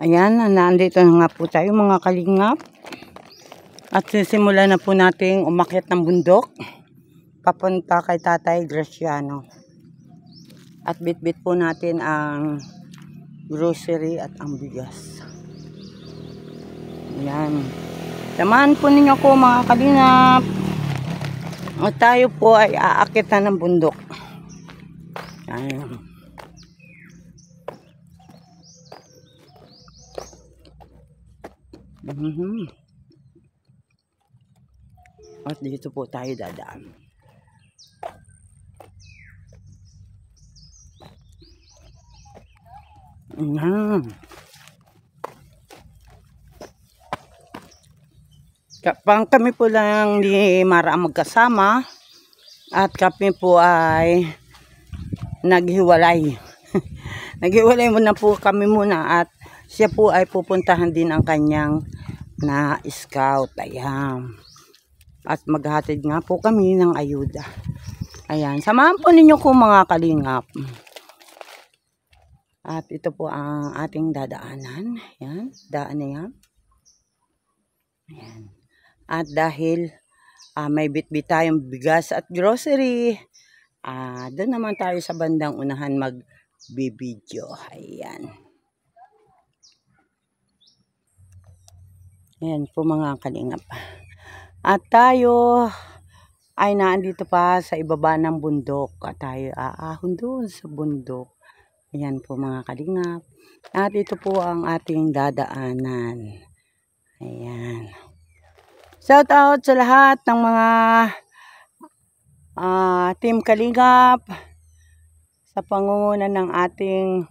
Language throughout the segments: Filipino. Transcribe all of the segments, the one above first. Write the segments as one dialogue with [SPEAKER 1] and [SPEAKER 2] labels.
[SPEAKER 1] Ayan, nandito na nga po tayo mga kalingap. At sisimula na po nating umakyat ng bundok. Papunta kay Tatay Graciano. At bit-bit po natin ang grocery at ang bigas. Ayan. Samahan po ninyo ko mga kalingap. At tayo po ay aakyat na ng bundok. Ayan. At dito po tayo dadaan. Kapang kami po lang ni Mara magkasama at kami po ay naghiwalay. Naghiwalay muna po kami muna at siya po ay pupuntahan din ang kanyang na scout. Ayan. At maghatid nga po kami ng ayuda. Ayan. Samahan po ninyo ko mga kalingap. At ito po ang ating dadaanan. Ayan. Daan na yan. Ayan. At dahil may bit-bit tayong bigas at grocery, doon naman tayo sa bandang unahan magbibideo. Ayan. Ayan po mga kalingap. At tayo ay naandito pa sa ibaba ng bundok. At tayo aahon doon sa bundok. Ayan po mga kalingap. At ito po ang ating dadaanan. Ayan. Shout out sa lahat ng mga Team Kalingap sa pangunguna ng ating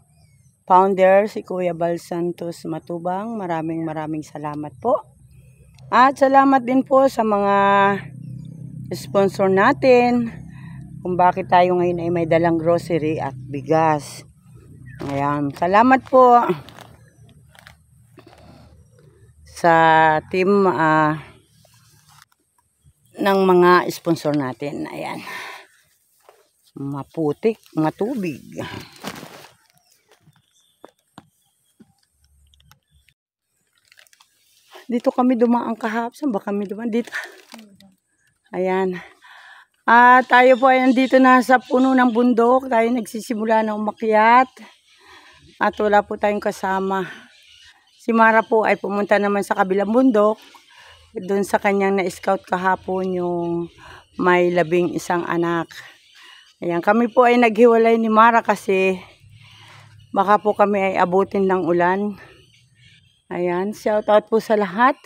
[SPEAKER 1] founder si Kuya Bal Santos Matubang. Maraming salamat po. At salamat din po sa mga sponsor natin kung bakit tayo ngayon ay may dalang grocery at bigas. Ayan. Salamat po sa team ng mga sponsor natin. Ayan. Maputik, matubig. Dito kami dumaan kahapon. Saan ba kami dumaan? Dito. Ayan. Tayo po ay nandito na sa puno ng bundok. Tayo nagsisimula na umakyat. At wala po tayong kasama. Si Mara po ay pumunta naman sa kabilang bundok. Doon sa kanyang na-scout kahapon yung may 11 anak. Ayan, kami po ay naghiwalay ni Mara kasi baka po kami ay abutin ng ulan. Ayan, shout out po sa lahat.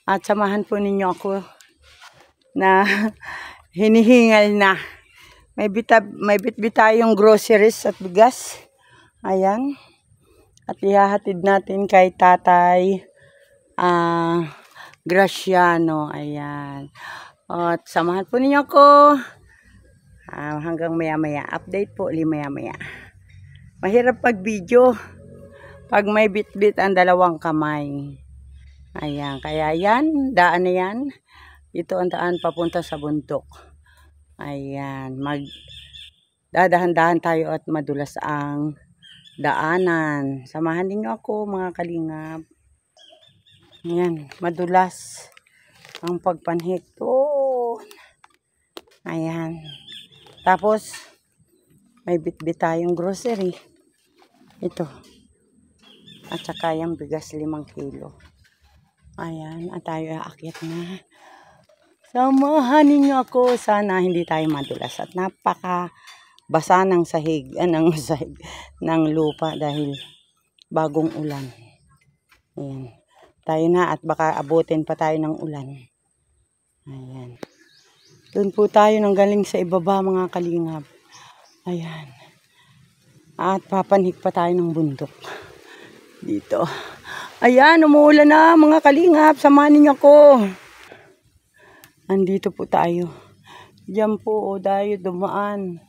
[SPEAKER 1] At samahan po ninyo ako na hinihingal na. May bit-bit tayong groceries at bigas. Ayan. At ihahatid natin kay Tatay Graciano. Ayan. At samahan po ninyo ako. Hanggang maya-maya. Update po ulit maya-maya. Mahirap pag-video pag may bit-bit ang dalawang kamay. Ayan. Kaya yan. Daan na yan. Ito ang daan papunta sa bundok. Ayan. Dadahan-dahan tayo at madulas ang daanan. Samahan ninyo ako mga kalingap. Ayan, madulas ang pagpanhik doon. Ayan. Tapos, may bit-bit tayong grocery. Ito. At saka yung bigas 5 kilo. Ayan, at tayo aakyat na. Samahan ninyo ako. Sana hindi tayo madulas. At napaka-basa ng sahig, ng lupa dahil bagong ulan. Ayan. Tayo na at baka abutin pa tayo ng ulan. Ayan. Doon po tayo nang galing sa ibaba mga kalingap. Ayan. At papanhik pa tayo ng bundok. Dito. Ayan, umuulan na mga kalingap. Samahan niyo ako. Andito po tayo. Diyan po tayo dumaan.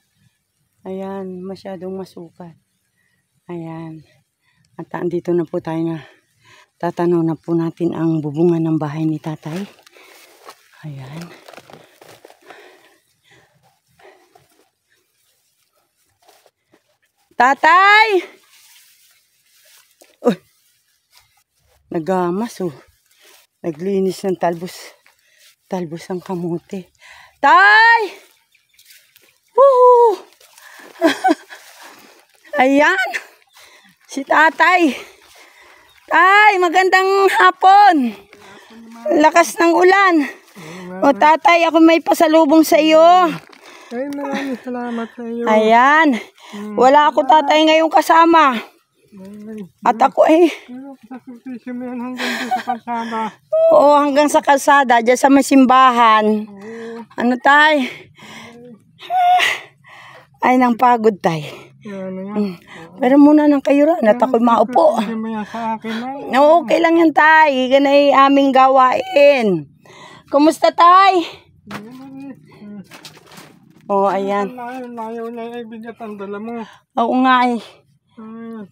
[SPEAKER 1] Ayan, masyadong masukat. Ayan. At andito na po tayo na. Tatanaw na po natin ang bubungan ng bahay ni Tatay. Ayan. Tatay! Uy! Nagamas, oh. Naglinis ng talbos. Talbos ang kamote. Tay! Woo! Ayan. Si tatay. Tay, magandang hapon. Lakas ng ulan. O tatay, ako may pasalubong sa iyo.
[SPEAKER 2] Ay, maraming salamat sa iyo.
[SPEAKER 1] Ayan. Wala ako tatay ngayong kasama. At ako
[SPEAKER 2] Pero sakripisyo mo yan hanggang doon sa kalsada.
[SPEAKER 1] oo, hanggang sa kalsada, dyan sa may simbahan. Ano tay? Ay, nang pagod tay.
[SPEAKER 2] Yan, yan.
[SPEAKER 1] Pero muna nang kayuran at ako'y maupo.
[SPEAKER 2] Sakripisyo mo yan sa akin. Ay.
[SPEAKER 1] Okay lang yan tay. Ganay aming gawain. Kumusta tay? Oh, ayan.
[SPEAKER 2] Layo na ay bigat ang dala mo.
[SPEAKER 1] Oo nga eh.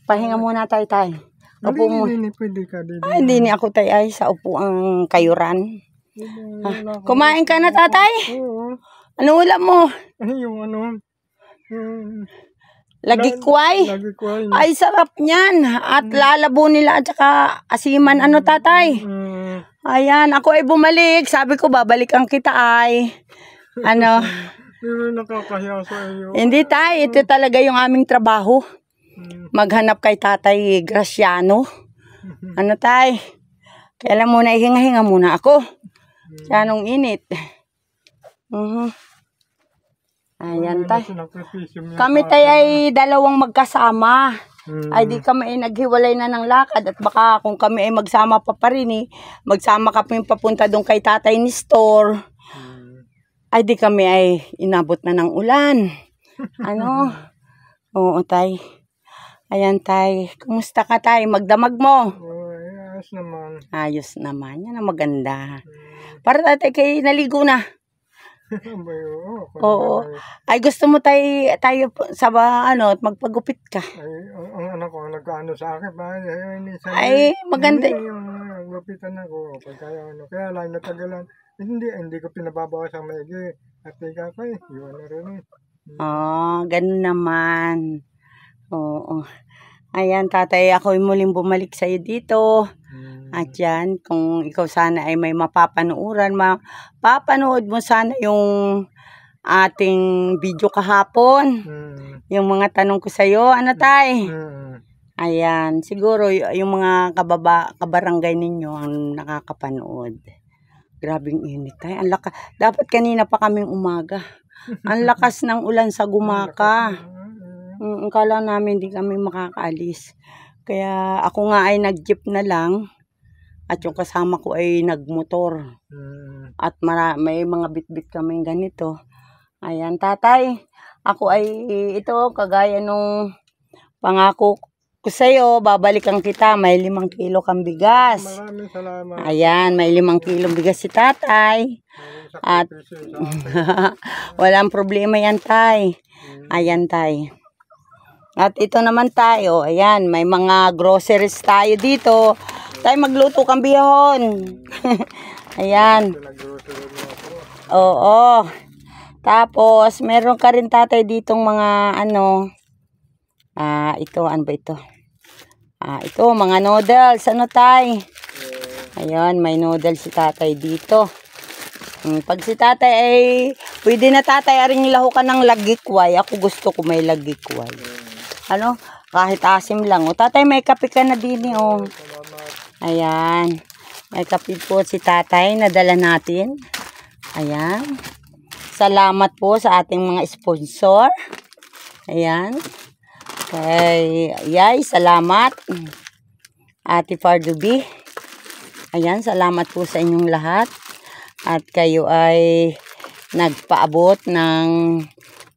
[SPEAKER 1] Pahinga muna tay tay. Upo mo.
[SPEAKER 2] Hindi pwede ka dito.
[SPEAKER 1] Ay, hindi ni ako tay ay sa upo ang kayuran. Kumain ka na tatay?
[SPEAKER 2] Oo.
[SPEAKER 1] Ano ulam mo?
[SPEAKER 2] Ay, yung ano. Yung
[SPEAKER 1] Lagikway?
[SPEAKER 2] lagikway.
[SPEAKER 1] Ay, sarap niyan. At lalabo nila at saka asiman. Ano tatay? Ayan, ako ay bumalik. Sabi ko, babalikan kita ay. Ano?
[SPEAKER 2] Pero nakakahiya sa iyo.
[SPEAKER 1] Hindi tay, ito talaga yung aming trabaho. Maghanap kay Tatay Graciano. Ano tay? Kailan muna ihinga-hinga muna ako. Siya nung init. Ayan tay.
[SPEAKER 2] Sakripisyo mo yan
[SPEAKER 1] Kami
[SPEAKER 2] sa
[SPEAKER 1] tay
[SPEAKER 2] akin.
[SPEAKER 1] ay dalawang magkasama. Ay di kami ay naghiwalay na ng lakad. At baka kung kami ay magsama pa rin eh. Magsama kami papunta doon kay Tatay Nestor. Ay di kami ay inabot na ng ulan. Ano? Oo tay. Ayan tay. Kumusta ka tay? Magdamag mo.
[SPEAKER 2] Ayos naman.
[SPEAKER 1] Ayos naman. Yan ang maganda. Para tatay kay naligo na. Oo. Ay gusto mo tayo sa ano, magpagupit ka.
[SPEAKER 2] Ay, ang anak ko nagkaano sa akin ba?
[SPEAKER 1] Ay, maganda.
[SPEAKER 2] Hindi, yung gupitan ako. Kaya lang natagalan. Hindi ko pinababawas ang maigi. At ika ko yun na rin eh.
[SPEAKER 1] Ganun naman. Oo. Ayan, tatay, ako'y muling bumalik sa'yo dito. At yan, kung ikaw sana ay may mapapanuuran, mapapanood mo sana yung ating video kahapon. Yung mga tanong ko sa'yo. Ano tay? Ayan, siguro yung mga kabarangay ninyo ang nakakapanood. Grabing init tay. Dapat kanina pa kaming umaga. Ang lakas ng ulan sa Gumaka. Kala namin di kami makakaalis. Kaya ako nga ay nag-jeep na lang. At yung kasama ko ay nagmotor. At may mga bitbit kaming ganito. Ayan tatay. Ako ay ito kagaya nung pangako ko sa'yo. Babalikan kita. May 5 kilo kang bigas.
[SPEAKER 2] Maraming salamat.
[SPEAKER 1] Ayan. May 5 kilo bigas si tatay. At walang problema yan tay. Ayan tay. At ito naman tayo, ayan, may mga groceries tayo dito. Tayo magluto kang bihon. Ayan. Oo. Tapos, meron ka rin tatay ditong mga ano. Ito, ano ba ito? Ito, mga noodles. Ano tay? Ayan, may noodles si tatay dito. Pag si tatay ay, pwede na tatay aring lahukan ng lagikway. Ako gusto ko may lagikway. Ano? Kahit asim lang. O tatay, may kape ka na din eh. Oh. Ayan. May kape po si tatay na dala natin. Ayan. Salamat po sa ating mga sponsor. Ayan. Kay Yay, salamat. Ate Pardubi. Ayan, salamat po sa inyong lahat. At kayo ay nagpaabot ng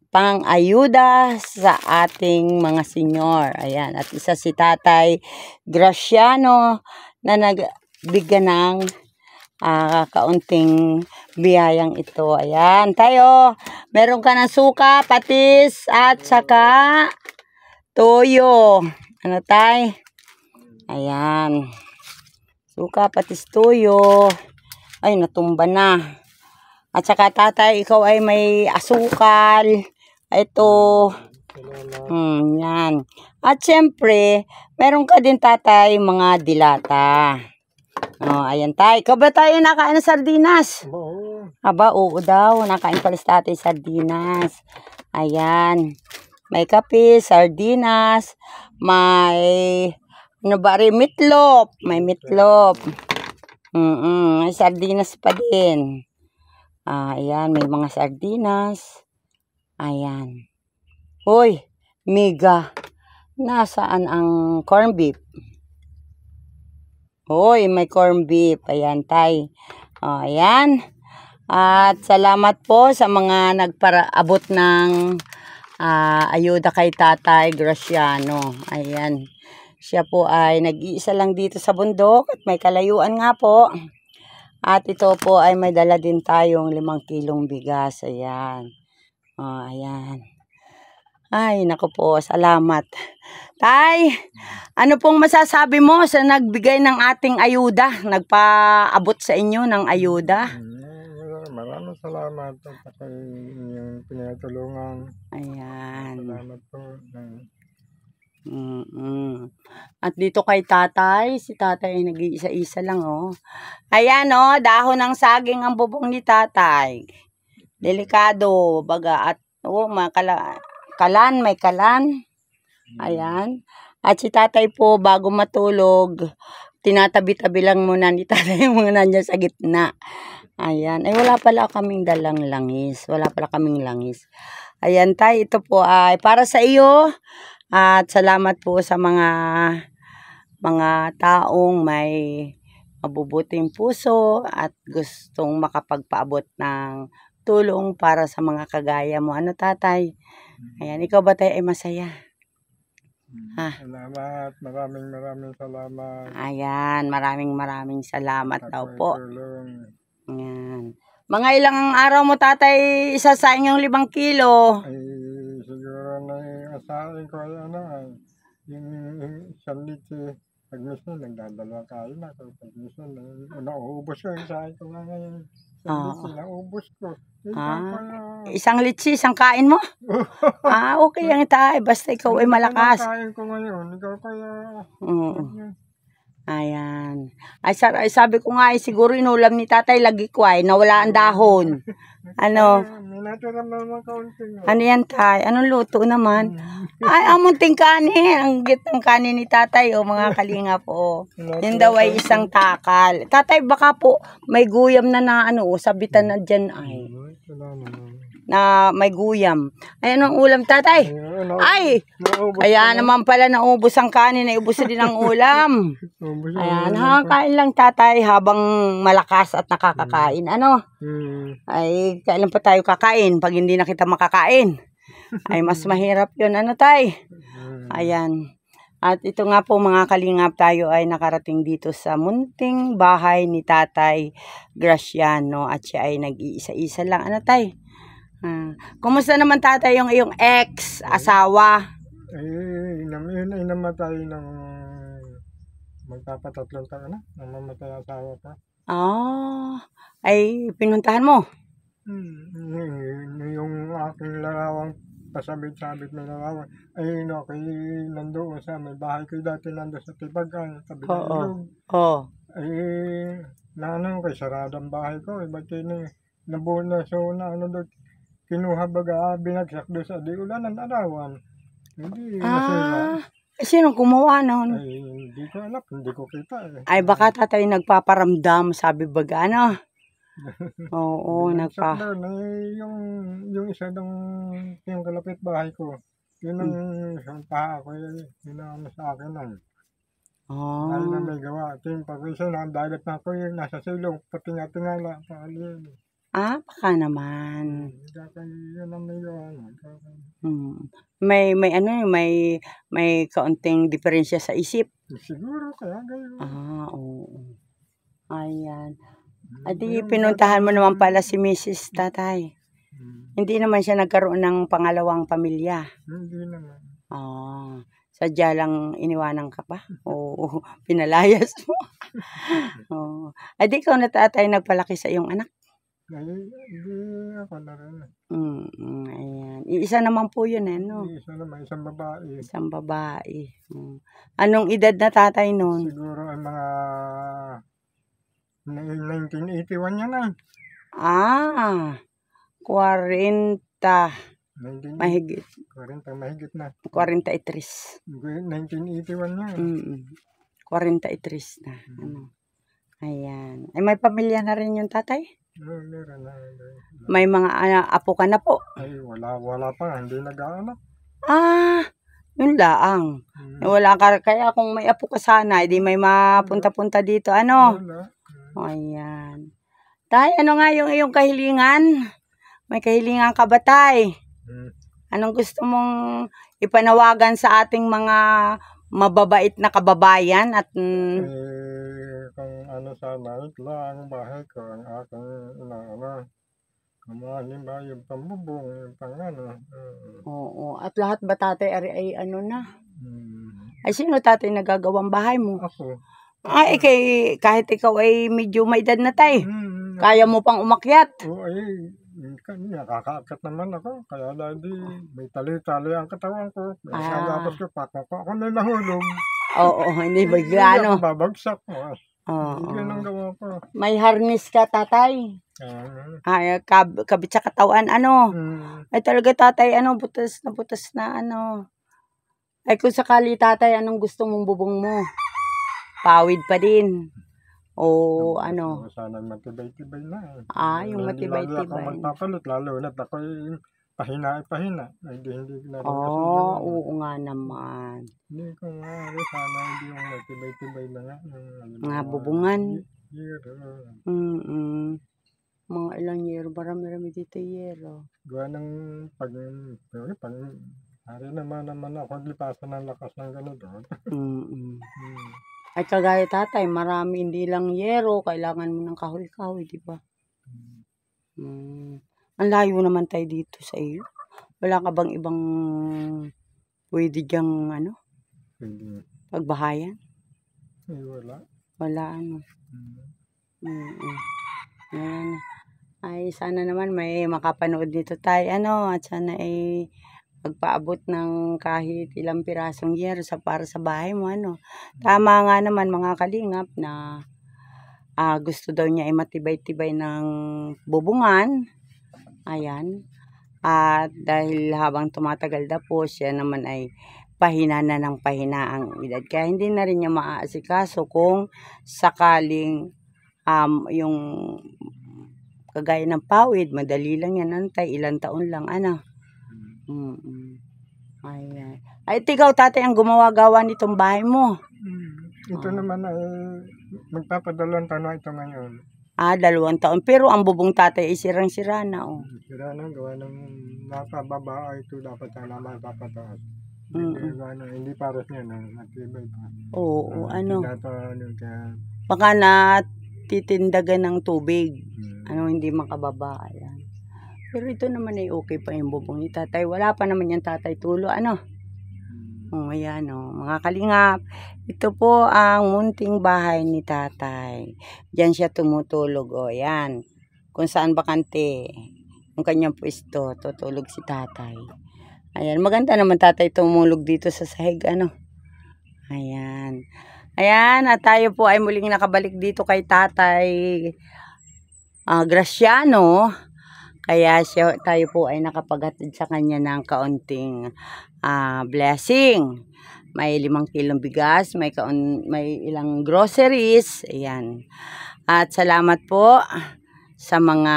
[SPEAKER 1] pang-ayuda sa ating mga senyor. Ayan. At isa si Tatay Graciano na nagbigyan ng kaunting biyayang ito. Ayan. Tayo, meron ka ng suka, patis, at saka toyo. Ano tay? Ayan. Suka, patis, toyo. Ay, natumba na. At saka tatay, ikaw ay may asukal. Ito. Yan. At syempre, meron ka din tatay mga dilata. Oh, ayan tay. Ikaw ba tayo nakain ng sardinas?
[SPEAKER 2] Oo.
[SPEAKER 1] Aba, oo daw. Nakain pala sa tatay sardinas. Ayan. May kape, sardinas, may ano ba rin, meatloaf. May meatloaf. May sardinas pa din. Ayan, may mga sardinas. Ayan. Hoy, Miga. Nasaan ang corned beef? Hoy, may corned beef. Ayan, tay. Ayan. At salamat po sa mga nagpaabot ng ayuda kay Tatay Graciano. Ayan. Siya po ay nag-iisa lang dito sa bundok at may kalayuan nga po. At ito po ay may dala din tayong 5 kilong bigas. Ayan. Ayan. Ay, naku po, salamat. Tay, ano pong masasabi mo sa nagbigay ng ating ayuda? Nagpaabot sa inyo ng ayuda?
[SPEAKER 2] Maraming salamat at ako'y inyong pinatulungan.
[SPEAKER 1] Ayan.
[SPEAKER 2] Salamat po.
[SPEAKER 1] At dito kay tatay, si tatay ay nag-iisa-isa lang, oh. Ayan, oh, dahon ng saging ang bubong ni tatay. Delikado, baga, at, oh, kalan, may kalan. Ayan. At si tatay po, bago matulog, tinatabi-tabi lang muna ni tatay yung mga nandiyan sa gitna. Ayan. Ay, wala pala kaming dalang langis. Wala pala kaming langis. Ayan, tay, ito po ay para sa iyo. At salamat po sa mga taong may mabubuting puso at gustong makapagpaabot ng tulong para sa mga kagaya mo. Ano, tatay? Ayan, ikaw ba tayo ay masaya?
[SPEAKER 2] Salamat. Maraming salamat.
[SPEAKER 1] Ayan, maraming salamat daw po.
[SPEAKER 2] Tulong.
[SPEAKER 1] Ayan. Mga ilang araw mo, tatay, isasaing yung 5 kilo?
[SPEAKER 2] Ay, siguro na asahin ko yung isang litsi. Pag minsan, nagdadalawang kain ako. Pag minsan, nauubos ko. Isahin ko nga ngayon. Isang litsi, naubos ko.
[SPEAKER 1] Isang litsi, isang kain mo? Okay lang tayo. Basta ikaw ay malakas.
[SPEAKER 2] Kain ko ngayon. Ikaw kaya...
[SPEAKER 1] Ayan. Ay, sabi ko nga, siguro inulam ni tatay, lagi ko ay nawala ang dahon. Ano?
[SPEAKER 2] May natira naman kaunting.
[SPEAKER 1] Ano yan, tay? Anong luto naman? Ay, amunting kanin. Ang gitang kanin ni tatay, o mga kalinga po. Yun daw ay isang takal. Tatay, baka po may guyam na sabitan na dyan ay. Na may guyam. Ay, anong ulam, tatay? Ay! Kaya naman pala naubos ang kanin, naubos din ang ulam. Ayan, nakakain lang, tatay, habang malakas at nakakakain. Ano? Ay, kailan pa tayo kakain pag hindi na kita makakain? Ay, mas mahirap yun. Ano, tay? Ayan. At ito nga po, mga kalingap, tayo ay nakarating dito sa munting bahay ni Tatay Graciano at siya ay nag-iisa-isa lang. Ano, tay? Kumusta naman, tatay, yung iyong ex-asawa?
[SPEAKER 2] Ay, namatay ng magpapatatlong taon na. Namamatay ang asawa ko.
[SPEAKER 1] Ay, pinuntahan mo?
[SPEAKER 2] Yung aking larawang pasabit-sabit na larawan. Ay, nandoon sa may bahay ko dati nandoon sa Tibagan, tabi ng ilog. Ay, kay saradang bahay ko. Ba't nabuo na so doon. Kinuha baga, binagsak doon sa di ulanan arawan. Hindi nasira.
[SPEAKER 1] Sinong gumawa nun?
[SPEAKER 2] Ay, hindi ko alam, hindi ko kita.
[SPEAKER 1] Ay, baka tatay nagpaparamdam, sabi baga, ano? Oo,
[SPEAKER 2] yung isa yung kalapit bahay ko. Yun ang isang paha ko, yun ang sa akin lang. Ay na may gawa. Pag isa na, dagat na ako yung nasa silong, patinga-tingala, paaliyan.
[SPEAKER 1] Baka naman.
[SPEAKER 2] Yun ang may gawa.
[SPEAKER 1] May kaunting diferensya sa isip.
[SPEAKER 2] Siguro, kaya gayon.
[SPEAKER 1] Oo. Ayan. Adi, pinuntahan mo naman pala si Mrs. Tatay. Hindi naman siya nagkaroon ng pangalawang pamilya.
[SPEAKER 2] Hindi naman.
[SPEAKER 1] Sadya lang iniwanan ka pa? Oo, pinalayas mo. Adi, ikaw na, tatay, nagpalaki sa iyong anak?
[SPEAKER 2] Hindi ako na rin.
[SPEAKER 1] Ayan. Isa naman po yun, no?
[SPEAKER 2] Isa naman, isang babae.
[SPEAKER 1] Isang babae. Anong edad na tatay nun?
[SPEAKER 2] Siguro ay mga 1981 yan ay.
[SPEAKER 1] 40.
[SPEAKER 2] 19,
[SPEAKER 1] Mahigit.
[SPEAKER 2] 40 mahigit na.
[SPEAKER 1] 43.
[SPEAKER 2] 1981 yan.
[SPEAKER 1] 43 na. Ayan. Ay, may pamilya na rin yung tatay?
[SPEAKER 2] Meron na.
[SPEAKER 1] May mga apo ka na po?
[SPEAKER 2] Ay, wala pa. Hindi nag-aanak.
[SPEAKER 1] Yun laang. Wala ka, kaya kung may apo ka sana, hindi may mapunta-punta dito.
[SPEAKER 2] Wala.
[SPEAKER 1] Ayan. Tay, ano nga yung iyong kahilingan? May kahilingan ka ba, tay? Anong gusto mong ipanawagan sa ating mga mababait na kababayan? At
[SPEAKER 2] kung ano sana, lang bahay ko, ang aking kumahanin ba yung pambubong, yung pangano.
[SPEAKER 1] Oo. At lahat ba, tatay, ay ano na? Ay, sino, tatay, nagagawang bahay mo?
[SPEAKER 2] Ako.
[SPEAKER 1] Ay, kahit ikaw ay medyo may edad na, tay. Kaya mo pang umakyat?
[SPEAKER 2] Oo, ay, nakakaakyat naman ako. Kaya lagi, may tali-tali ang katawan ko. May kalabas ko, ako may mahulog.
[SPEAKER 1] Oo, hindi bigla,
[SPEAKER 2] Hindi ako babagsak.
[SPEAKER 1] Oo.
[SPEAKER 2] Yun ang gawa ko.
[SPEAKER 1] May harness ka, tatay? Ay, kabit sa katawan, Ay, talaga, tatay, butas na, Ay, kung sakali, tatay, anong gusto mong bubong mo? Pawid pa din. O
[SPEAKER 2] Sana matibay-tibay na.
[SPEAKER 1] Yung matibay-tibay.
[SPEAKER 2] Lalo ako magpapalit, lalo na ako'y pahina. Hindi na rin
[SPEAKER 1] oo nga naman.
[SPEAKER 2] Hindi ko nga, sana hindi yung matibay-tibay na nga.
[SPEAKER 1] Mga bubungan. Mga ilang yero, marami dito yero.
[SPEAKER 2] Gawa ng hari naman ako lipasan ng lakas ng ganito.
[SPEAKER 1] Ay, kagaya, tatay, marami, hindi lang yero, kailangan mo ng kahoy-kahoy, di ba? Ang layo naman tayo dito sa iyo. Wala ka bang ibang pwede diyang, pagbahayan?
[SPEAKER 2] Ay, wala.
[SPEAKER 1] Wala, Ayan. Ay, sana naman may makapanood dito tayo, at sana ay magpaabot ng kahit ilang pirasong yero para sa bahay mo, Tama nga naman, mga kalingap, na gusto daw niya ay matibay-tibay ng bubungan. Ayan. At dahil habang tumatagal na po, siya naman ay pahina na ng pahina ang edad. Kaya hindi na rin niya maaasikaso kung sakaling yung kagaya ng pawid, madali lang yan, ilang taon lang, Ayan. Ay, ikaw, tatay, ang gumawa-gawa nitong bahay mo.
[SPEAKER 2] Ito naman ay magpapadalawang taon na ito ngayon.
[SPEAKER 1] 2 taon. Pero ang bubong, tatay, ay sirang-sira na,
[SPEAKER 2] Sira na, gawa ng nakababa ito dapat na mapapataas. Hindi pares niya na natibay pa.
[SPEAKER 1] Oo,
[SPEAKER 2] Kaya
[SPEAKER 1] baka natitindagan ng tubig. Hindi makababa. Ayan. Pero ito naman ay okay pa yung bubong ni tatay. Wala pa naman yung tatay tulo. Ayan, mga kalingap. Ito po ang munting bahay ni tatay. Diyan siya tumutulog, Yan. Kung saan bakante yung kanyang pwesto, tutulog si tatay. Ayan, maganda naman, tatay, tumulog dito sa sahig, Ayan. Ayan, at tayo po ay muling nakabalik dito kay tatay Graciano. Kaya tayo po ay nakapaghatid sa kanya ng kaunting blessing. May 5 kilong bigas, may ilang groceries. Ayan. At salamat po sa mga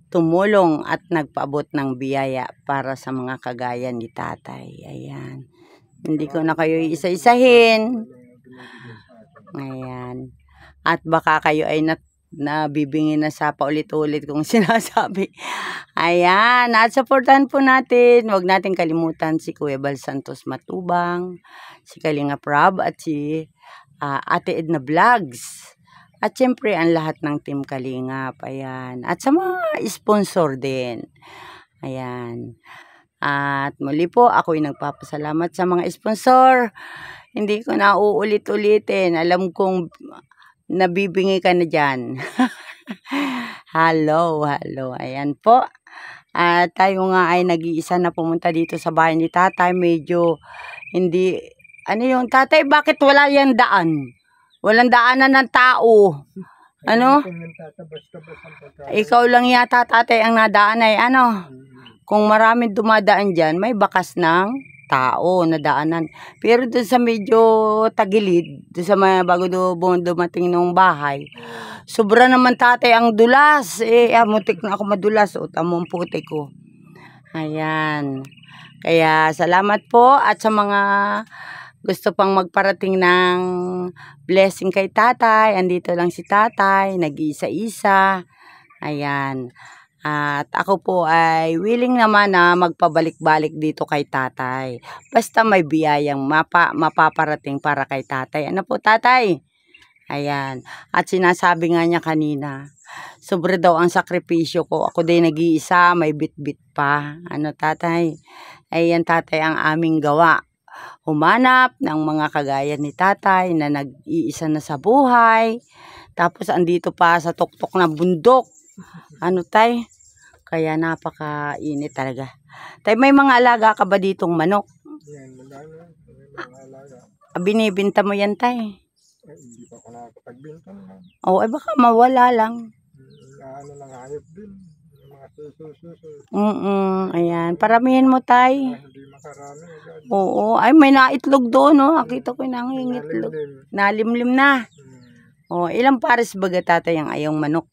[SPEAKER 1] tumulong at nagpaabot ng biyaya para sa mga kagaya ni tatay. Ayan. Hindi ko na kayo isa-isahin. Ayan. At baka kayo ay nabibingin na sa paulit-ulit kong sinasabi. Ayan. At supportan po natin. Huwag natin kalimutan si Kuya Bal Santos Matubang, si Kalingap Rob, at si Ate Edna Vlogs. At syempre, ang lahat ng Team Kalingap. Ayan. At sa mga sponsor din. Ayan. At muli po, ako'y nagpapasalamat sa mga sponsor. Hindi ko na uulit-ulitin. Alam kong nabibingi ka na dyan. Hello. Ayan po. At tayo nga ay nag-iisa na pumunta dito sa bahay ni tatay. Medyo hindi, tatay, bakit wala yan daan? Walang daanan ng tao. Ano? Ikaw lang yata, tatay, ang nadaan ay ano? Kung maraming dumadaan dyan, may bakas ng tao na daanan. Pero doon sa medyo tagilid, doon sa may bago dumating nung bahay, sobra naman, tatay, ang dulas. Mutik na ako madulas. O, tamong putik ko. Ayan. Kaya salamat po at sa mga gusto pang magparating ng blessing kay tatay. Andito lang si tatay, nag-iisa-isa. Ayan. At ako po ay willing naman na magpabalik-balik dito kay tatay. Basta may biyayang mapaparating para kay tatay. Ano po, tatay? Ayan. At sinasabi nga niya kanina, sobre daw ang sakripisyo ko. Ako din nag-iisa, may bit-bit pa. Ano, tatay? Ayan, tatay, ang aming gawa. Humanap ng mga kagaya ni tatay na nag-iisa na sa buhay. Tapos andito pa sa tuktok na bundok. Ano, tay? Kaya napakainit talaga. Tay, may mga alaga ka ba ditong manok?
[SPEAKER 2] Yan, magano. May mga alaga.
[SPEAKER 1] Binibinta mo yan, tay?
[SPEAKER 2] Hindi pa ako nakakapagbinta naman.
[SPEAKER 1] Oo, ay baka mawala lang.
[SPEAKER 2] Ano lang, hayop din. Yung mga suso.
[SPEAKER 1] Ayan. Paramihin mo, tay.
[SPEAKER 2] Hindi makarami.
[SPEAKER 1] Oo. Ay, may naitlog doon, no? Nakita ko yung nangingitlog. Nalimlim na. Oh, ilang pares baga, tatay, ang ayong manok?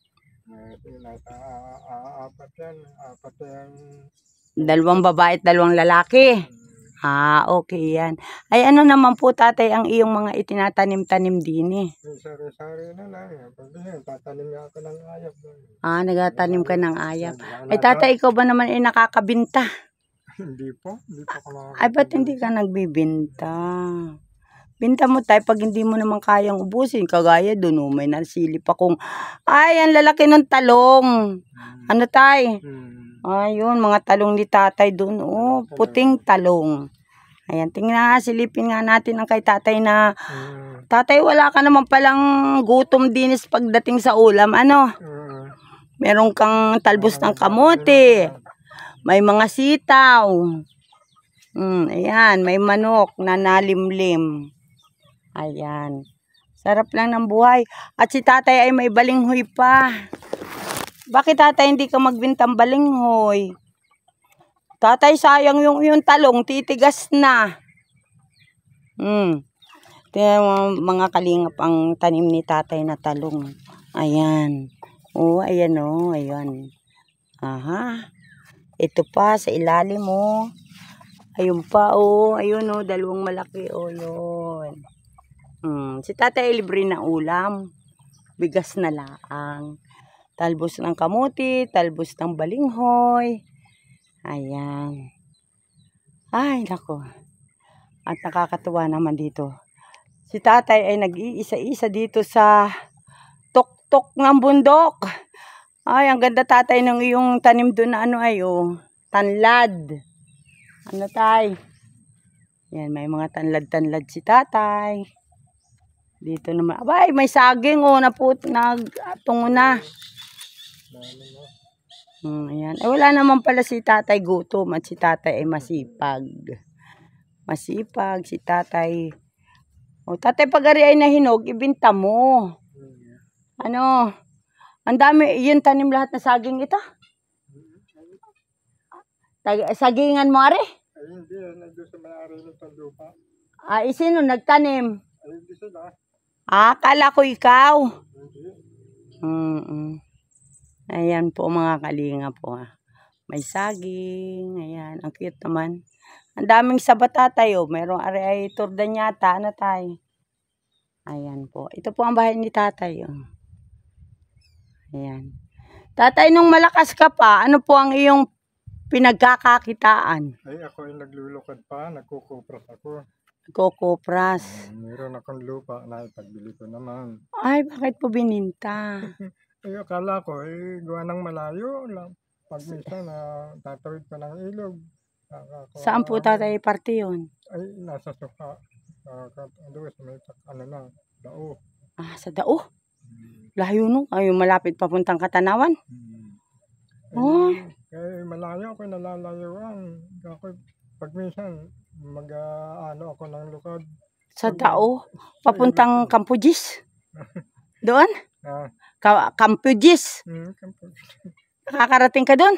[SPEAKER 2] Apat yan.
[SPEAKER 1] 2 babae at 2 lalaki. Okay yan. Ay, ano naman po, tatay, ang iyong mga itinatanim-tanim din eh?
[SPEAKER 2] Sari-sari na lang. Tatanim nga ako ng ayap.
[SPEAKER 1] Nagatanim ka ng ayap. Ay, tatay, ikaw ba naman ay nakakabinta?
[SPEAKER 2] Hindi po ako nakakabinta.
[SPEAKER 1] Ay, ba't hindi ka nagbibinta? Binta mo, tay, pag hindi mo naman kayang ubusin. Kagaya doon, may nasilip akong, ay, ang lalaki ng talong. Ano, tay? Ayun, mga talong ni tatay doon. Oh, puting talong. Ayan, tingnan nga, silipin nga natin ang kay tatay na, tatay, wala ka naman palang gutom dinis pagdating sa ulam. Ano? Meron kang talbos ng kamote. May mga sitaw. Ayan, may manok na nalimlim. Ayan. Sarap lang ng buhay. At si tatay ay may balinghoy pa. Bakit, tatay, hindi ka magbintang balinghoy? Tatay, sayang yung talong, titigas na. Tingnan mo, mga kalingap ang tanim ni tatay na talong. Ayan. Oh, ayan oh, ayan. Aha. Ito pa sa ilalim mo. Ayun pa oh, ayun oh, 2 malaki oh, yun. Si tatay libre na ulam. Bigas na laang. Talbos ng kamuti, talbos ng balinghoy. Ayan. Ay, nako. At nakakatuwa naman dito. Si tatay ay nag-iisa-isa dito sa tuktok ng bundok. Ay, ang ganda, tatay, ng iyong tanim doon na ano ay oh, tanlad. Ano, tay? Yan, may mga tanlad-tanlad si tatay. Dito naman. Abay, may saging oh, nagtungo na. Ayan. Wala naman pala si tatay gutom at si tatay ay masipag. Masipag si tatay. O, tatay, pag ari ay nahinog, ibinta mo. Ano? Ang dami, yun tanim lahat na saging ito. Sagingan mo, ari?
[SPEAKER 2] Ay, hindi. Nandun sa may-ari nitong lupa.
[SPEAKER 1] Sino nagtanim?
[SPEAKER 2] Ay, hindi sila.
[SPEAKER 1] Akala ko ikaw. Ayan po, mga kalinga po. May saging. Ayan, ang cute naman. Ang daming sabat, tatay. Mayroong ari ay turdan yata. Ano, tay? Ayan po. Ito po ang bahay ni tatay. Ayan. Tatay, nung malakas ka pa, ano po ang iyong pinagkakakitaan?
[SPEAKER 2] Ay, ako ay naglulukad pa. Nagkukupras ako.
[SPEAKER 1] Nagkukupras.
[SPEAKER 2] Meron akong lupa na ipagbili ko naman.
[SPEAKER 1] Ay, bakit po bininta?
[SPEAKER 2] Ay, akala ko, gawa ng malayo lang. Pag minsan, tatawid pa ng ilog.
[SPEAKER 1] Saan po, tatay, parte yun?
[SPEAKER 2] Ay, nasa suka. Doon sa may, dao.
[SPEAKER 1] Sa dao? Layo no? Ay, malapit papuntang Katanawan?
[SPEAKER 2] Kaya malayo ako, nalalayuan. Ako, pag minsan, ako ng lukad.
[SPEAKER 1] Sa Dao? Papuntang Campugis? Doon?
[SPEAKER 2] Ah,
[SPEAKER 1] Campugis?
[SPEAKER 2] Campugis.
[SPEAKER 1] Nakakarating ka doon?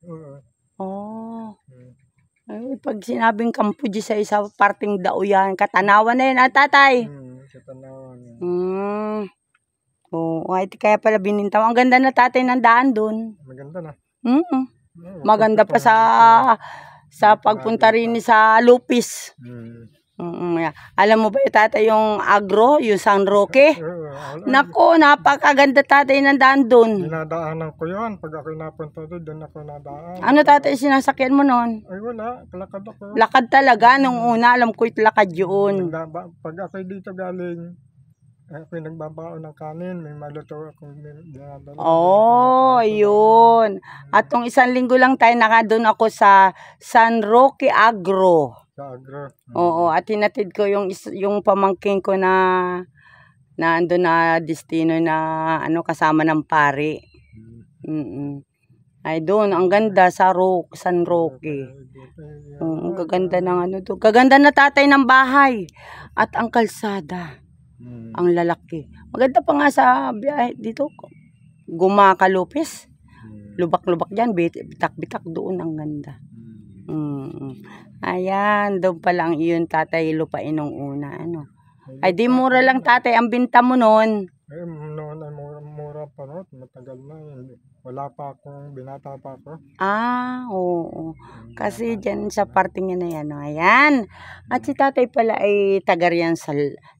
[SPEAKER 2] Oo.
[SPEAKER 1] Oh. Ay, pag sinabing Campugis ay sa parting Dao yan. Katanawan na yun, tatay.
[SPEAKER 2] Katanawan yan.
[SPEAKER 1] Oo, ay, kaya pala binintaw. Ang ganda na tatay ng daan doon.
[SPEAKER 2] Maganda na.
[SPEAKER 1] Maganda pa sa pagpunta rin sa Lupis. Alam mo ba yung tatay yung Agro, yung San Roque? Nako, napakaganda tatay ng daan doon.
[SPEAKER 2] Dinadaanan ko yun. Pag ako napunta doon ako nadaan.
[SPEAKER 1] Ano tatay sinasakyan mo noon?
[SPEAKER 2] Ay wala, lakad ako.
[SPEAKER 1] Lakad talaga. Nung una, alam ko yung lakad yun.
[SPEAKER 2] Pag ako dito galing, ako nagbabaon ng kanin, may maluto akong dinadala.
[SPEAKER 1] Oh, ayun. At tong isang linggo lang tayo doon ako sa San Roque Agro.
[SPEAKER 2] Sa Agro.
[SPEAKER 1] Oo, at hinatid ko yung pamangking ko na ando na destino na kasama ng pari. Ay doon, ang ganda sa San Roque. Ang gaganda ng doon. Gaganda na tatay ng bahay. At ang kalsada. Ang lalaki. Maganda pa nga sa biyahe dito. Gumaka Lopez. Lubak-lubak dyan. Bitak-bitak doon. Ang ganda. Ayan. Doon pa lang iyon tatay lupain nung una. Ay di mura lang tatay ang binta mo noon.
[SPEAKER 2] Eh, noon ay mura pa noon. Matagal na. Wala pa akong binata pa ako.
[SPEAKER 1] Oo. Kasi dyan sa parting na yan. Ayan. At si tatay pala ay taga riyan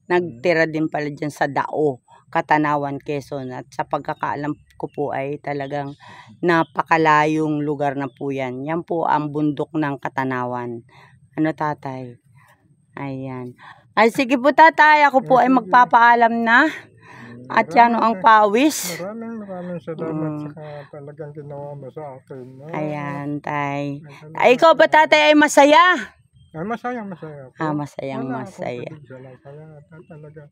[SPEAKER 1] nagtira din pala dyan sa Dao, Katanawan, Quezon. At sa pagkakaalam ko po ay talagang napakalayong lugar na po yan. Yan po ang bundok ng Katanawan. Tatay? Ayan. Ay sige po tatay, ako po ay magpapaalam na. At yan ang pawis.
[SPEAKER 2] Maraming salamat sa talagang ginawa mo sa akin.
[SPEAKER 1] Ayan, tay. Ay, ikaw ba tatay ay masaya?
[SPEAKER 2] Ay, masaya.
[SPEAKER 1] Masayang masaya.
[SPEAKER 2] Talaga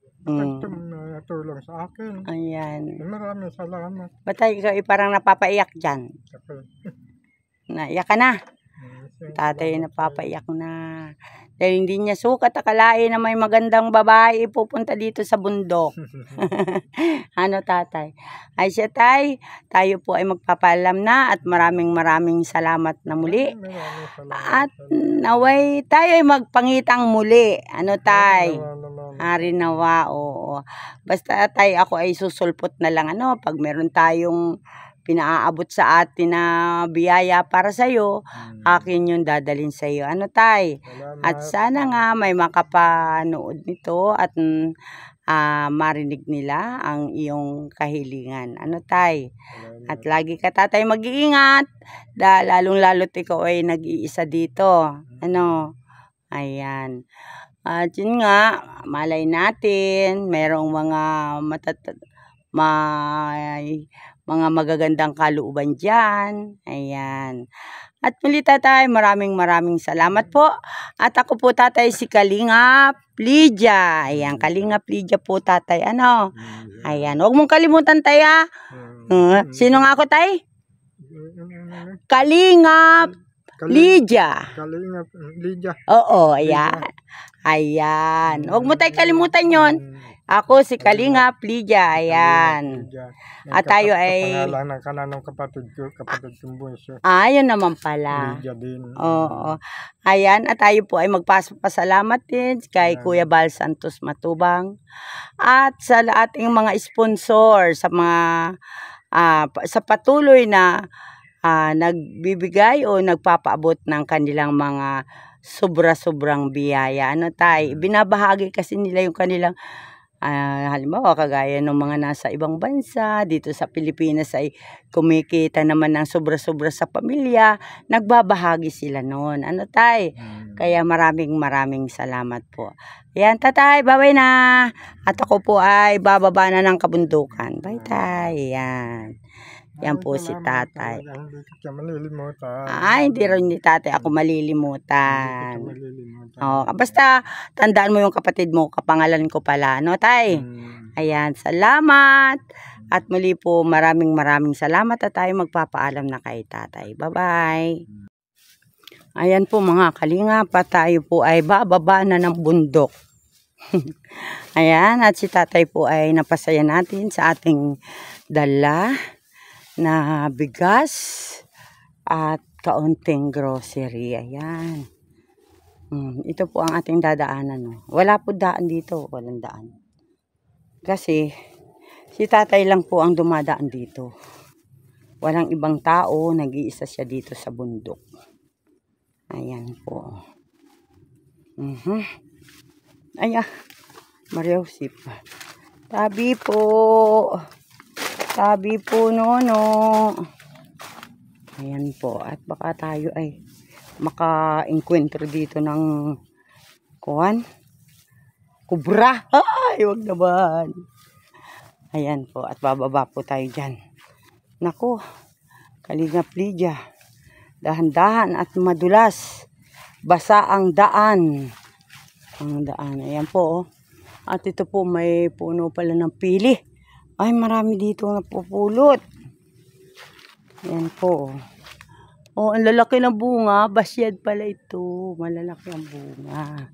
[SPEAKER 2] tulong sa akin.
[SPEAKER 1] Ayan.
[SPEAKER 2] Maraming salamat.
[SPEAKER 1] Batay, ikaw ay parang napapaiyak dyan. Naiyak ka na? Tatay napapaiyak na. Dahil hindi niya sukat akalain na may magandang babae pupunta dito sa bundok. Tatay? Ay siya tay, tayo po ay magpapaalam na at maraming salamat na muli. At naway tayo ay magpangitang muli. Tay? Harinawa, oo. Basta tay ako ay susulpot na lang pag meron tayong pinaaabot sa atin na biyaya para sa'yo, akin yung dadalhin sa'yo. Tay? At sana nga may makapanood nito at marinig nila ang iyong kahilingan. Tay? At lagi ka tatay mag-iingat. Lalong-lalo't ikaw ay nag-iisa dito. Ayan. At yun nga, malay natin, merong mga magagandang kalooban dyan. Ayan. At muli tatay, maraming salamat po. At ako po tatay si Kalingap Lydia. Ayan, Kalingap Lydia po tatay. Ayan, huwag mong kalimutan tay sino nga ako tay? Kalingap Lydia.
[SPEAKER 2] Kalingap Lydia.
[SPEAKER 1] Oo, ayan. Ayan. Huwag mo tayo kalimutan yon. Ako si Kalingap Lydia. Ayan. At tayo ay
[SPEAKER 2] pangalan ng kananong kapatid kong bunso.
[SPEAKER 1] Yun naman pala.
[SPEAKER 2] Lydia din.
[SPEAKER 1] Oo. Ayan. At tayo po ay magpasalamat din kay Kuya Bal Santos Matubang. At sa ating mga sponsor sa mga sa patuloy na nagbibigay o nagpapaabot ng kanilang mga sobrang biyaya. Tay? Binabahagi kasi nila yung kanilang halimbawa kagaya ng mga nasa ibang bansa, dito sa Pilipinas ay kumikita naman ng sobra sa pamilya, nagbabahagi sila noon. Tay? Kaya maraming salamat po. Ayan tatay, bye-bye na. At ako po ay bababa na ng kabundukan. Bye tay. Ayan. Yan po si tatay.
[SPEAKER 2] Hindi ka malilimutan.
[SPEAKER 1] Hindi rin ni tatay ako malilimutan. Basta tandaan mo yung kapatid mo, kapangalan ko pala. Tay? Ayan, salamat. At muli po maraming salamat at tayo magpapaalam na kay tatay. Bye-bye. Ayan po mga kalingap, tayo po ay bababa na ng bundok. Ayan, at si tatay po ay napasaya natin sa ating dala na bigas at kaunting grocery. Ayan. Ito po ang ating dadaanan. No? Wala po daan dito. Walang daan. Kasi si tatay lang po ang dumadaan dito. Walang ibang tao. Nag-iisa siya dito sa bundok. Ayan po. Ayan. Maria Josep. Tabi po. Tabi po, Nono. Ayan po. At baka tayo ay maka-encuentro dito ng kubra. Ay, wag naman. Ayan po. At bababa po tayo dyan. Naku. Kalingap Lydia. Dahan-dahan at madulas. Basa ang daan. Ang daan. Ayan po. Oh. At ito po may puno pala ng pili. Ay, marami dito napupulot. Ayan po. Oh, ang lalaki ng bunga. Basyad pala ito. Malalaki ang bunga.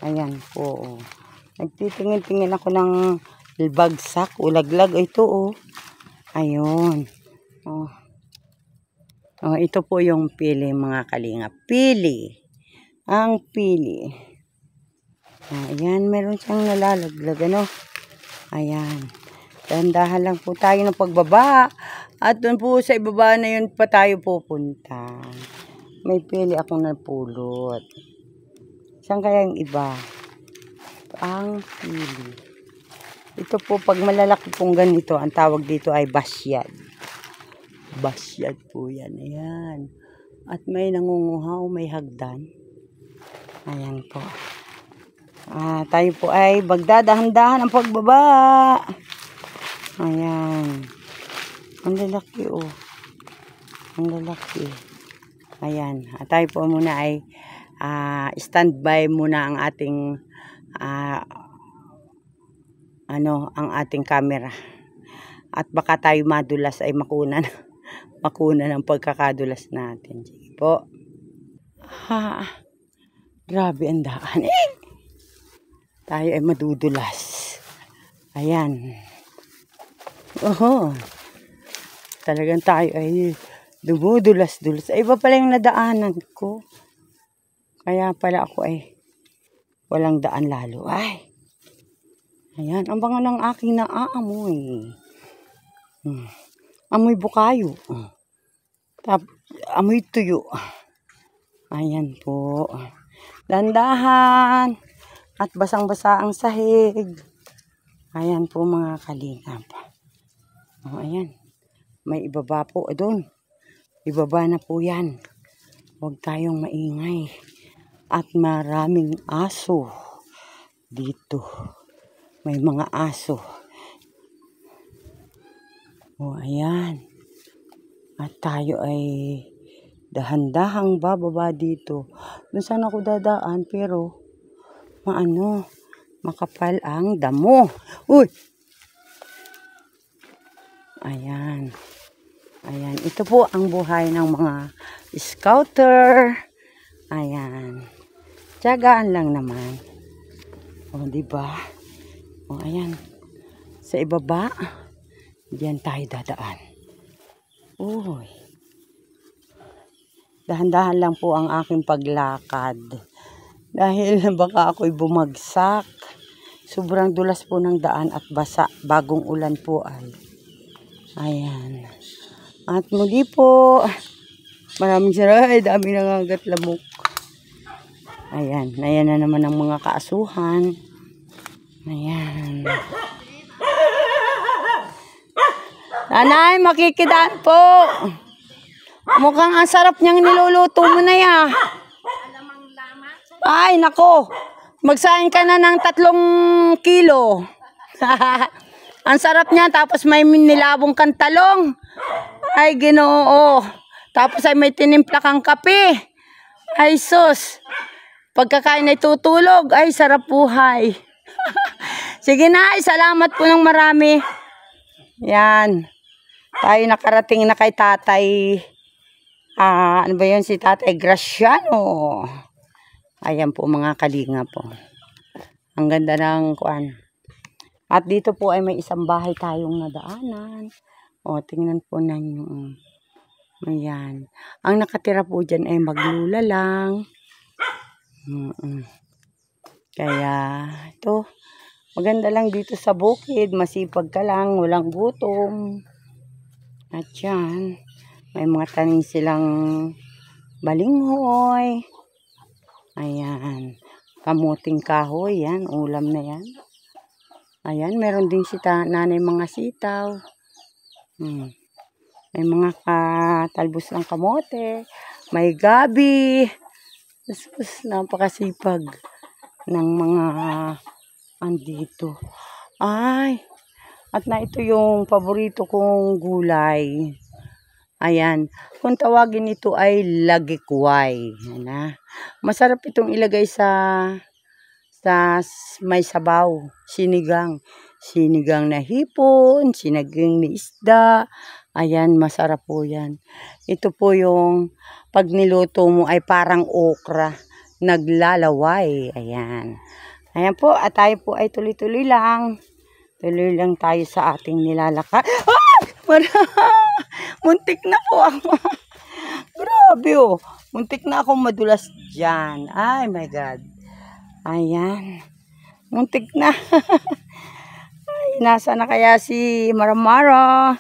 [SPEAKER 1] Ayan po. Nagtitingin-tingin ako ng bagsak. Ulaglag. Ito oh. Ayun. Oh. Oh, ito po yung pili mga kalingap. Pili. Ang pili. Ayan, meron siyang nalalaglag, ano? Ayan. Dahan-dahan lang po tayo ng pagbaba. At doon po sa ibaba na yun pa tayo pupunta. May pili akong napulot. Saan kaya yung iba? Ang pili. Ito po, pag malalaki pong ganito, ang tawag dito ay basyad. Basyad po yan. Ayan. At may nangunguhaw, may hagdan. Ayan po. Tayo po ay magdadahan-dahan ang pagbaba. Ayan. Ang lalaki oh. Ang lalaki. Ayan. Tayo po muna ay standby muna ang ating ang ating camera. At baka tayo madulas ay makunan ng pagkakadulas natin. Sige po. Grabe ang daan. Tayo ay madudulas. Ayan. Oho. Talagang tayo ay dumudulas-dulas. Ay, iba pala yung nadaanan ko. Kaya pala ako ay walang daan lalo. Ay. Ayan. Ang bango ng aking naaamoy. Amoy bukayo. Amoy tuyo. Ayan po. Dandahan. At basang-basa ang sahig. Ayan po mga kalingap. Oh, ayan. May ibaba po doon. Ibaba na po yan. Huwag tayong maingay. At maraming aso dito. May mga aso. Oh, ayan. At tayo ay dahan-dahang bababa dito. Doon sana ako dadaan pero makapal ang damo. Uy! Ayan. Ayan. Ito po ang buhay ng mga scouter. Ayan. Tiyagaan lang naman. O, diba? O, ayan. Sa ibaba, diyan tayo dadaan. Uy. Dahan-dahan lang po ang aking paglakad. Dahil baka ako'y bumagsak. Sobrang dulas po ng daan at basa. Bagong ulan po ay. Ayan. At muli po. Maraming saray. Dami nangagat lamok. Ayan. Ayan na naman ang mga kaasuhan. Ayan. Nanay, makikidaan po. Mukhang ang sarap niyang niluluto mo na ya. Ay, nako. Magsaing ka na ng 3 kilo. Ang sarap niya. Tapos may nilabong kang talong. Ay, Ginoo. Tapos ay may tinimpla kang kape. Ay, sus. Pagkakain ay tutulog. Ay, sarap buhay. Sige na. Salamat po ng marami. Yan. Tayo nakarating na kay tatay. Ano ba yun? Si tatay Graciano. Ayan po mga kalinga po. Ang ganda ng kuan. At dito po ay may isang bahay tayong nadaanan. O, tingnan po ninyo. Ayan. Ang nakatira po dyan ay maglula lang. Kaya, ito. Maganda lang dito sa bukid. Masipag ka lang. Walang gutom. At yan. May mga tanim silang balinghoy. Ayan. Kamuting kahoy. Yan. Ulam na yan. Ayan. Meron din si nanay mga sitaw. May mga talbos ng kamote. May gabi. Napakasipag ng mga andito. Ay. At na ito yung paborito kong gulay. Ayan. Kung tawagin ito ay lagikway. Ayan. Masarap itong ilagay sa may sabaw. Sinigang. Sinigang na hipon. Sinigang na isda. Ayan. Masarap po yan. Ito po yung pag niluto mo ay parang okra. Naglalaway. Ayan. Ayan po. At tayo po ay tuloy-tuloy lang. Tuloy lang tayo sa ating nilalakad. Ah! Muntik na po ako. Grabe oh. Muntik na akong madulas dyan. Ay my God. Ayan. Muntik na. Ay, nasa na kaya si Maramara?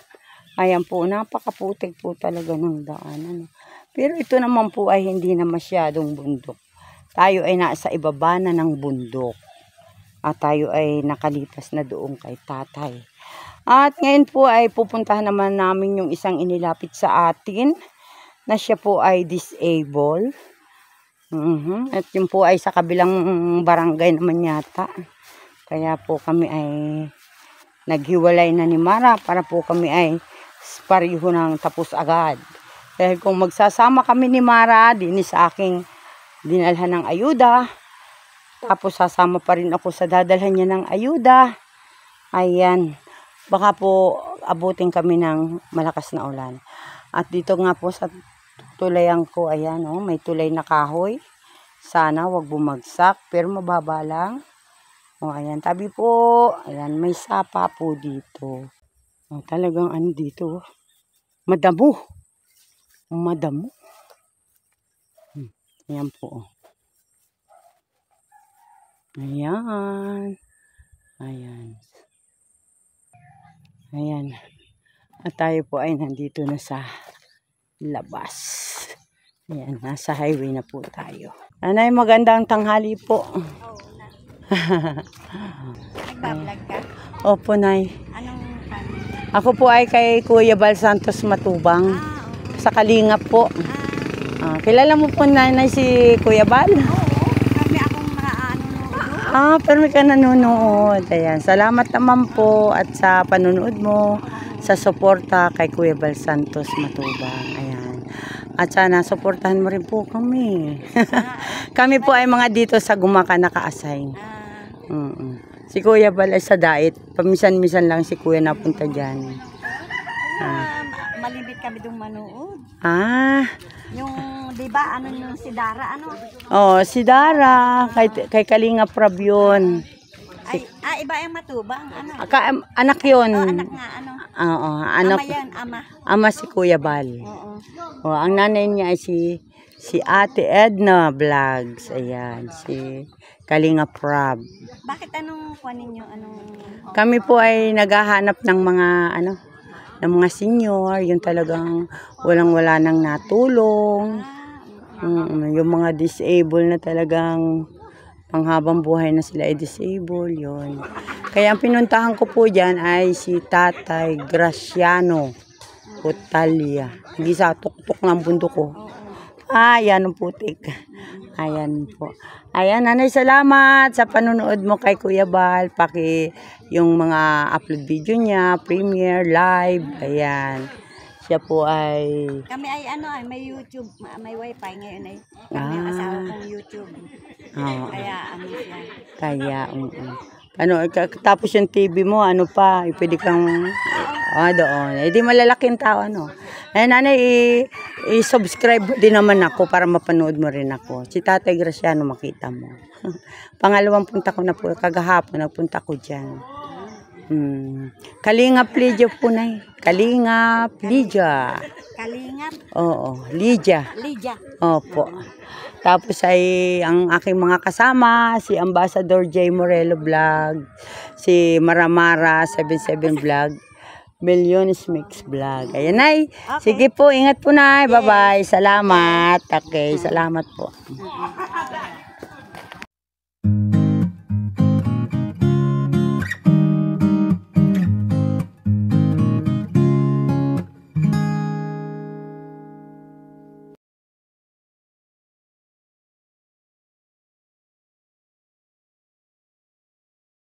[SPEAKER 1] Ayan po. Napakaputik po talaga ng daanan. Pero ito naman po ay hindi na masyadong bundok. Tayo ay nasa ibaba na ng bundok. At tayo ay nakalipas na doon kay tatay. At ngayon po ay pupuntahan naman namin yung isang inilapit sa atin na siya po ay disabled. At yun po ay sa kabilang barangay naman yata. Kaya po kami ay naghiwalay na ni Mara para po kami ay pareho ng tapos agad. Dahil kung magsasama kami ni Mara, din sa aking dinalhan ng ayuda. Tapos sasama pa rin ako sa dadalhan niya ng ayuda. Ayan. Baka po abutin kami ng malakas na ulan. At dito nga po sa tulayan ko, ayan oh, may tulay na kahoy. Sana wag bumagsak, pero mababa lang. O ayan, tabi po. Ayan, may sapa po dito. O, talagang ano dito. Madamo. Madamo. Ayan po. Ayan. Ayan. Ayan. At tayo po ay nandito na sa labas. Ayan. Nasa highway na po tayo. Anay, magandang tanghali po.
[SPEAKER 3] Nagbablog ka?
[SPEAKER 1] Opo, Nay.
[SPEAKER 3] Anong family?
[SPEAKER 1] Ako po ay kay Kuya Bal Santos Matubang. Sa Kalingap po. Kilala mo po, Nanay, si Kuya Bal?
[SPEAKER 3] Kami akong nanonood.
[SPEAKER 1] Pero may ka nanonood. Ayan. Salamat naman po at sa panonood mo, sa suporta kay Kuya Bal Santos Matubang. Ayan. At sana suportahan mo rin po kami. Kami po ay mga dito sa Gumaka naka-assign. Si Kuya Bal ay sa Dait. Pamisan-misan lang si Kuya napunta dyan.
[SPEAKER 3] Malibit kami dong manood. Yung, di ba, ano yung si Dara, ano?
[SPEAKER 1] Si Dara. Kay Kalinga Prab yun.
[SPEAKER 3] Iba yung Matubang, ano?
[SPEAKER 1] Anak yun.
[SPEAKER 3] Anak nga, ano?
[SPEAKER 1] Anak.
[SPEAKER 3] Ama yan, ama.
[SPEAKER 1] Ama si Kuya Bal. Ang nanay niya ay si Ate Edna Vlogs. Ayan. Si Kalinga Prab.
[SPEAKER 3] Bakit anong kunin nyo?
[SPEAKER 1] Kami po ay naghahanap ng mga ng mga senior, yung talagang walang-wala nang natulong. Yung mga disabled na talagang panghabang buhay na sila ay disabled, yun. Kaya ang pinuntahan ko po dyan ay si Tatay Graciano Otalia. Hindi sa tuktok ng bundok ko. Yan ang putik. Ayan po. Ayan, Nanay, salamat sa panonood mo kay Kuya Bal. Yung mga upload video niya, premiere, live. Ayan. Siya po ay...
[SPEAKER 3] Kami ay may YouTube, may wifi ngayon ay. Kami ang asawa kong YouTube. Kaya siya.
[SPEAKER 1] Tapos yung TV mo, pwede kang... doon. Di malalaking tao, Nanay, i-subscribe din naman ako para mapanood mo rin ako. Si Tatay Graciano makita mo. Pangalawang punta ko na po, kagahapon nagpunta ko dyan. Kalingap Lydia po na Kalingap Lydia.
[SPEAKER 3] Kalingap.
[SPEAKER 1] Oo, Lydia.
[SPEAKER 3] Lydia.
[SPEAKER 1] Opo. Tapos ay ang aking mga kasama, si Ambassador J. Morelo Vlog, si Maramara 77 Vlog, Milliones Mix Vlog. Ayan ay.
[SPEAKER 3] Okay.
[SPEAKER 1] Sige po, ingat po na. Bye-bye. Salamat. Okay, salamat po.